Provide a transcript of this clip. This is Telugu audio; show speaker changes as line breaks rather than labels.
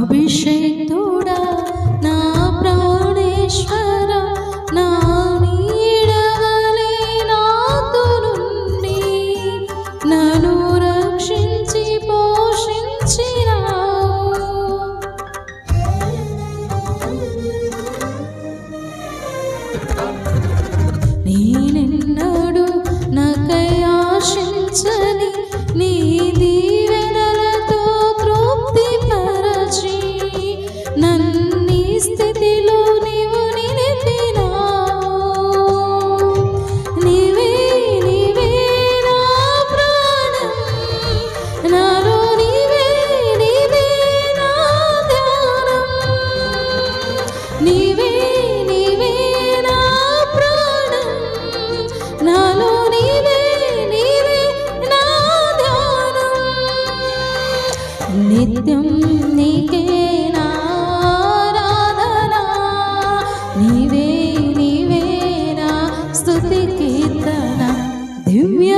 అభిషేక్తుడా నా ప్రాణేశ్వర నా నీడవలే నాతో నుండి నన్ను రక్షించి పోషించినావు. నేనెన్నడూ నాకై ఆశించని నీ దీవెనలతో తృప్తిపరచి నన్ని స్థితిలో నీవు నిలిపినావు. నీవే నీవే నా ప్రాణం, నాలో నీవే నీవే నా ధ్యానం. నీవే నీవే నా ప్రాణం, నాలో నీవే నీవే నా ధ్యానం. నిత్యం నీకే నా ఆరాధన, నీవే నీవే నా స్తుతి కీర్తన. దివ్య